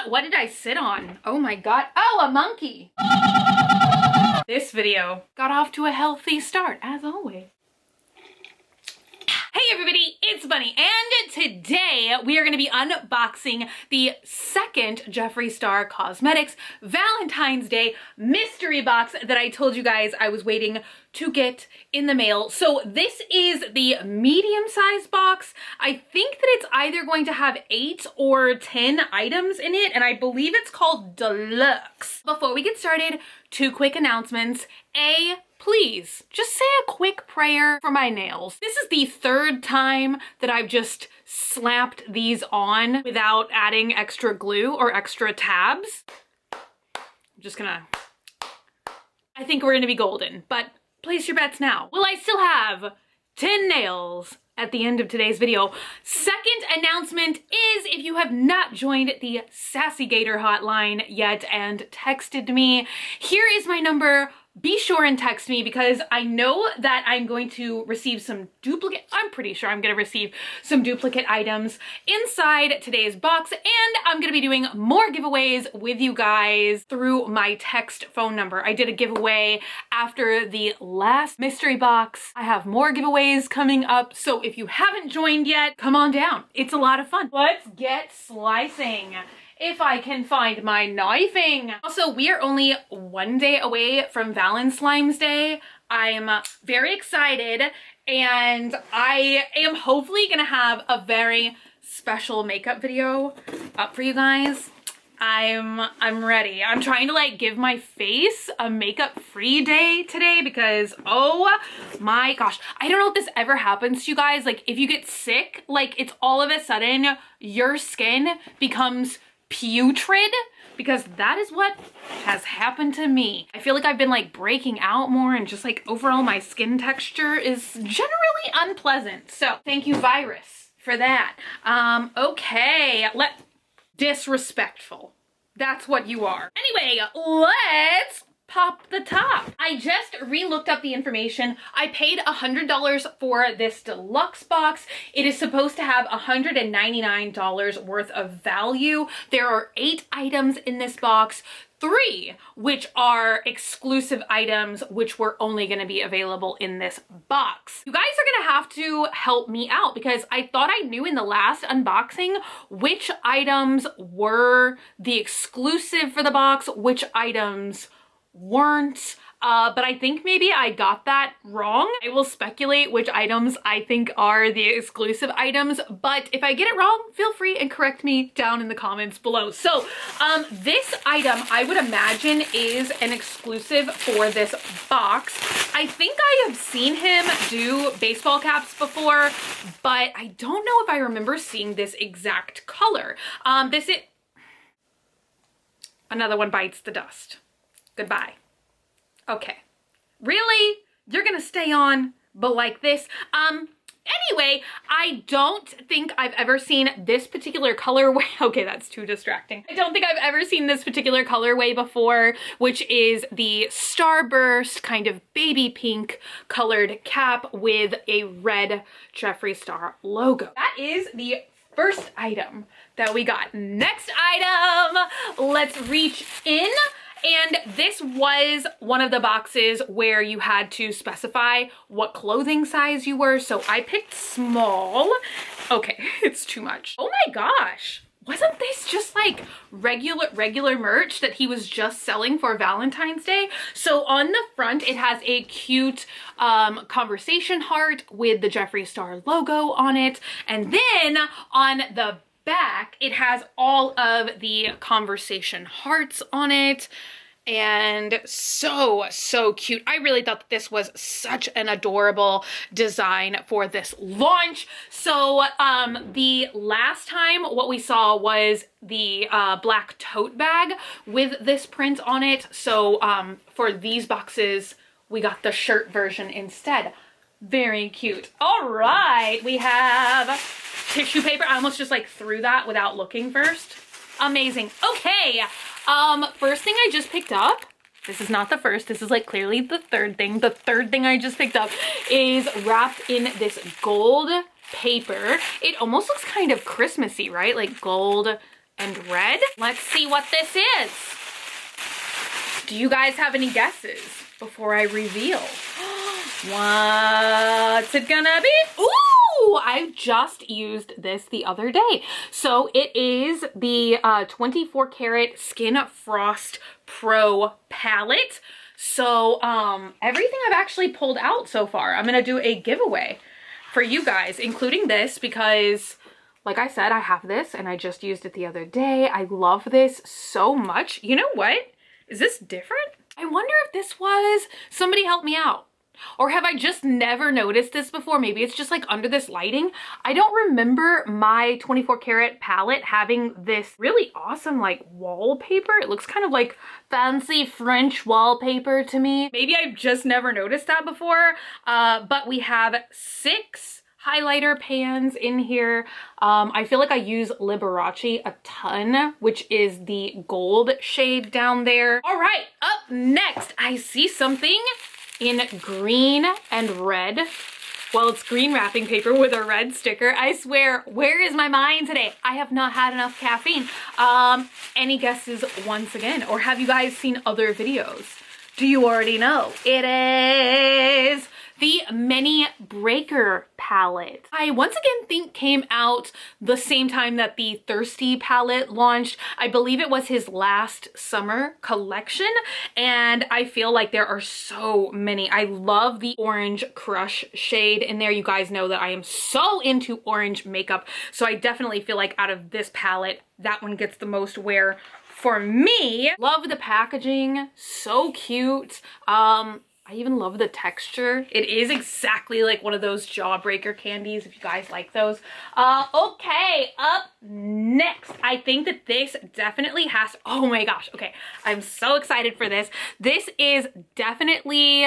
What did I sit on? Oh my god. Oh, a monkey. This video got off to a healthy start, as always. Hey everybody, it's Bunny, and today we are going to be unboxing the second Jeffree Star Cosmetics Valentine's Day mystery box that I told you guys I was waiting to get in the mail. So this is the medium-sized box. I think that it's either going to have 8 or 10 items in it, and I believe it's called Deluxe. Before we get started, 2 quick announcements. Please just say a quick prayer for my nails. This is the 3rd time that I've just slapped these on without adding extra glue or extra tabs. I'm just gonna, I think we're gonna be golden, but place your bets now. Will I still have 10 nails at the end of today's video? Second announcement is, if you have not joined the Sassy Gator hotline yet and texted me, here is my number. Be sure and text me because I know that I'm going to receive some I'm pretty sure I'm going to receive some duplicate items inside today's box, and I'm going to be doing more giveaways with you guys through my text phone number. I did a giveaway after the last mystery box. I have more giveaways coming up, so if you haven't joined yet, come on down. It's a lot of fun. Let's get slicing. If I can find my knifing. Also, we are only 1 day away from Valentine's Day. I'm very excited, and I am hopefully gonna have a very special makeup video up for you guys. I'm ready. I'm trying to like give my face a makeup free day today because oh my gosh, I don't know if this ever happens to you guys. Like if you get sick, like it's all of a sudden your skin becomes putrid, because that is what has happened to me. I feel like I've been like breaking out more, and just like overall my skin texture is generally unpleasant. So thank you, virus, for that. Okay, disrespectful. That's what you are. Anyway, let's pop the top. I just re-looked up the information. I paid $100 for this deluxe box. It is supposed to have $199 worth of value. There are 8 items in this box, 3 which are exclusive items which were only going to be available in this box. You guys are going to have to help me out because I thought I knew in the last unboxing which items were the exclusive for the box, which items weren't, but I think maybe I got that wrong. I will speculate which items I think are the exclusive items, but if I get it wrong, feel free and correct me down in the comments below. So this item I would imagine is an exclusive for this box. I think I have seen him do baseball caps before, but I don't know if I remember seeing this exact color. Another one bites the dust. Goodbye. Okay. Really? You're gonna stay on, but like this? Anyway, I don't think I've ever seen this particular colorway. Okay, that's too distracting. I don't think I've ever seen this particular colorway before, which is the Starburst kind of baby pink colored cap with a red Jeffree Star logo. That is the first item that we got. Next item, let's reach in. And this was one of the boxes where you had to specify what clothing size you were. So I picked small. Okay, it's too much. Oh my gosh. Wasn't this just like regular merch that he was just selling for Valentine's Day? So on the front, it has a cute conversation heart with the Jeffree Star logo on it. And then on the back, it has all of the conversation hearts on it, and so cute. I really thought that this was such an adorable design for this launch. So the last time what we saw was the black tote bag with this print on it. So for these boxes we got the shirt version instead. Very cute. All right, we have tissue paper. I almost just like threw that without looking first. Amazing. Okay, first thing I just picked up, this is not the first, this is like clearly the third thing. The third thing I just picked up is wrapped in this gold paper. It almost looks kind of Christmassy, right? Like gold and red. Let's see what this is. Do you guys have any guesses before I reveal? What's it gonna be? Ooh, I just used this the other day. So it is the 24 karat Skin Frost Pro palette. So everything I've actually pulled out so far, I'm gonna do a giveaway for you guys, including this, because like I said, I have this and I just used it the other day. I love this so much. You know what? Is this different? I wonder if this was, somebody help me out. Or have I just never noticed this before? Maybe it's just like under this lighting. I don't remember my 24 karat palette having this really awesome like wallpaper. It looks kind of like fancy French wallpaper to me. Maybe I've just never noticed that before. But we have 6 highlighter pans in here. I feel like I use Liberace a ton, which is the gold shade down there. All right, up next, I see something in green and red. Well, it's green wrapping paper with a red sticker. I swear, where is my mind today? I have not had enough caffeine. Any guesses once again? Or have you guys seen other videos? Do you already know? It is the Mini Breaker palette. I once again think came out the same time that the Thirsty palette launched. I believe it was his last summer collection, and I feel like there are so many. I love the Orange Crush shade in there. You guys know that I am so into orange makeup, so I definitely feel like out of this palette, that one gets the most wear for me. Love the packaging, so cute. I even love the texture. It is exactly like one of those jawbreaker candies, if you guys like those. Okay, up next, I think that this definitely has, oh my gosh, okay, I'm so excited for this. This is definitely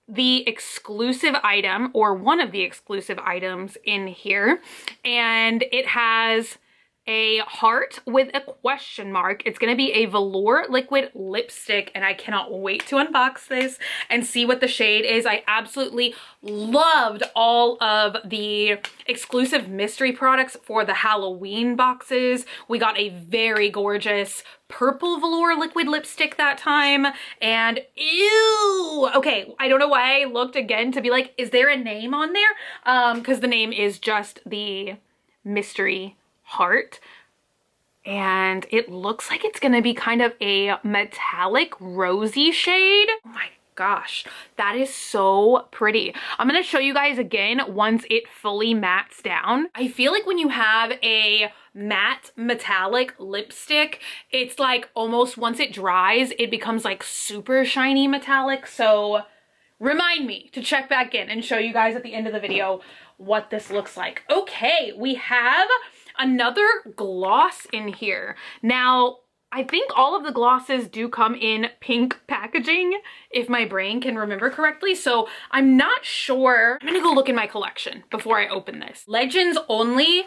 the exclusive item, or one of the exclusive items in here, and it has a heart with a question mark. It's gonna be a velour liquid lipstick, and I cannot wait to unbox this and see what the shade is. I absolutely loved all of the exclusive mystery products for the Halloween boxes. We got a very gorgeous purple velour liquid lipstick that time, and ew, okay, I don't know why I looked again to be like, is there a name on there? Because the name is just the mystery heart, and it looks like it's gonna be kind of a metallic rosy shade. Oh my gosh, that is so pretty. I'm gonna show you guys again once it fully mattes down. I feel like when you have a matte metallic lipstick, it's like almost once it dries, it becomes like super shiny metallic. So remind me to check back in and show you guys at the end of the video what this looks like. Okay, we have another gloss in here. Now, I think all of the glosses do come in pink packaging, if my brain can remember correctly, so I'm not sure. I'm gonna go look in my collection before I open this. Legends Only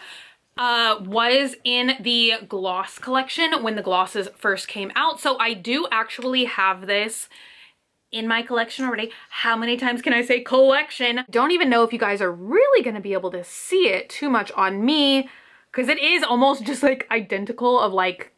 was in the gloss collection when the glosses first came out, so I do actually have this in my collection already. How many times can I say collection? Don't even know if you guys are really gonna be able to see it too much on me, because it is almost just like identical of like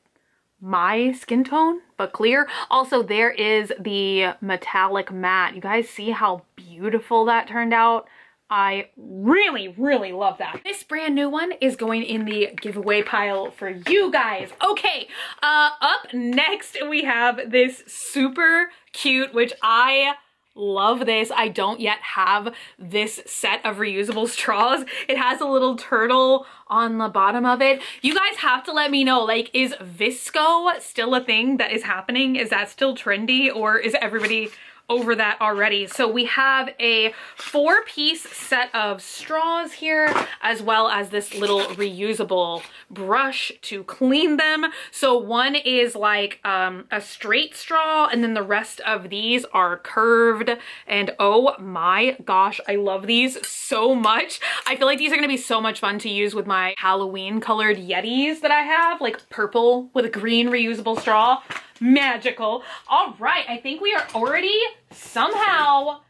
my skin tone, but clear. Also, there is the metallic matte. You guys see how beautiful that turned out? I really, really love that. This brand new one is going in the giveaway pile for you guys. Okay, up next we have this super cute, which I love this. I don't yet have this set of reusable straws. It has a little turtle on the bottom of it. You guys have to let me know, like, is Visco still a thing that is happening? Is that still trendy, or is everybody over that already? So we have a 4-piece set of straws here, as well as this little reusable brush to clean them. So one is like a straight straw, and then the rest of these are curved, and oh my gosh, I love these so much. I feel like these are gonna be so much fun to use with my Halloween colored Yetis that I have, like purple with a green reusable straw. Magical. All right, I think we are already somehow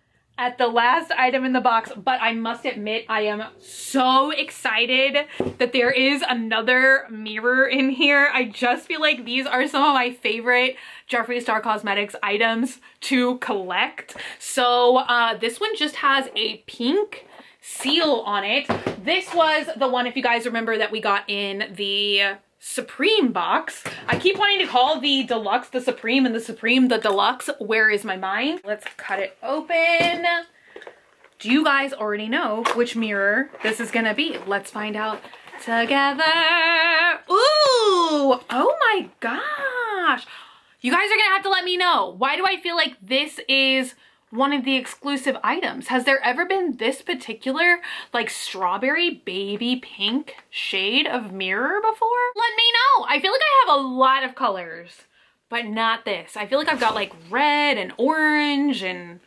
at the last item in the box, but I must admit I am so excited that there is another mirror in here. I just feel like these are some of my favorite Jeffree Star Cosmetics items to collect. So this one just has a pink seal on it. This was the one, if you guys remember, that we got in the Supreme box. I keep wanting to call the Deluxe the Supreme and the Supreme the Deluxe. Where is my mind? Let's cut it open. Do you guys already know which mirror this is gonna be? Let's find out together. Ooh, oh my gosh. You guys are gonna have to let me know. Why do I feel like this is one of the exclusive items? Has there ever been this particular like strawberry baby pink shade of mirror before? Let me know. I feel like I have a lot of colors, but not this. I feel like I've got like red and orange and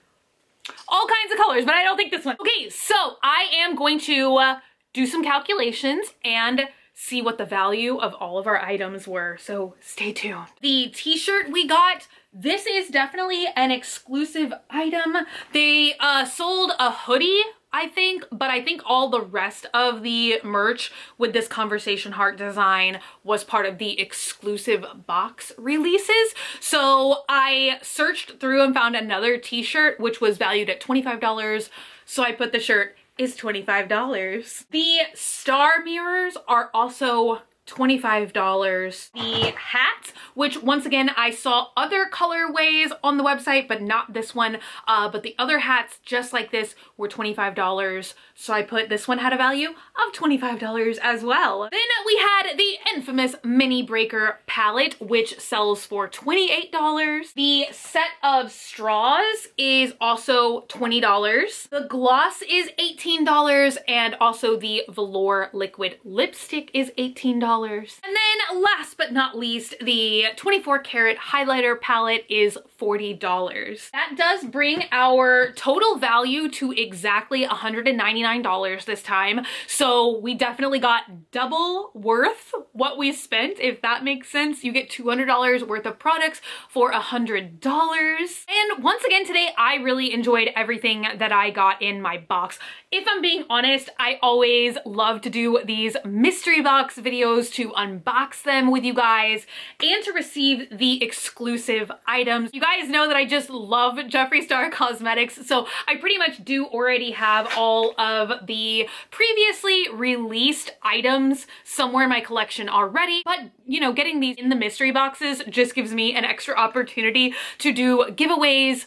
all kinds of colors, but I don't think this one. Okay, so I am going to do some calculations and see what the value of all of our items were, so stay tuned. The t-shirt we got, this is definitely an exclusive item. They sold a hoodie, I think, but I think all the rest of the merch with this conversation heart design was part of the exclusive box releases. So I searched through and found another t-shirt which was valued at $25. So I put the shirt is $25. The star mirrors are also $25. The hat, which once again, I saw other colorways on the website, but not this one. But the other hats just like this were $25. So I put this one had a value of $25 as well. Then we had the infamous mini breaker palette, which sells for $28. The set of straws is also $20. The gloss is $18, and also the velour liquid lipstick is $18. And then last but not least, the 24 karat highlighter palette is $40. That does bring our total value to exactly $199 this time. So we definitely got double worth what we spent, if that makes sense. You get $200 worth of products for $100. And once again today, I really enjoyed everything that I got in my box. If I'm being honest, I always love to do these mystery box videos to unbox them with you guys and to receive the exclusive items. You guys know that I just love Jeffree Star Cosmetics, so I pretty much do already have all of the previously released items somewhere in my collection already, but you know, getting these in the mystery boxes just gives me an extra opportunity to do giveaways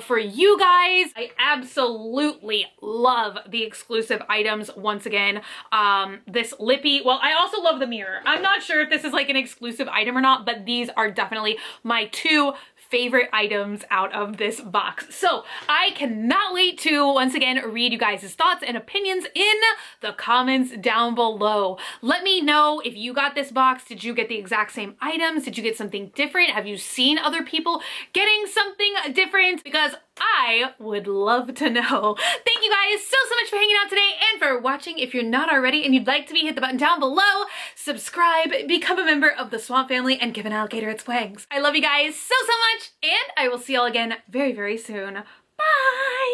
for you guys. I absolutely love the exclusive items once again. This lippy, well, I also love the mirror. I'm not sure if this is like an exclusive item or not, but these are definitely my two favorite items out of this box. So I cannot wait to once again read you guys' thoughts and opinions in the comments down below. Let me know if you got this box. Did you get the exact same items? Did you get something different? Have you seen other people getting something different? Because I would love to know. Thank you guys so much for hanging out today and for watching. If you're not already and you'd like to be, hit the button down below, subscribe, become a member of the Swamp family, and give an alligator its wings. I love you guys so much, and I will see y'all again very, very soon. Bye!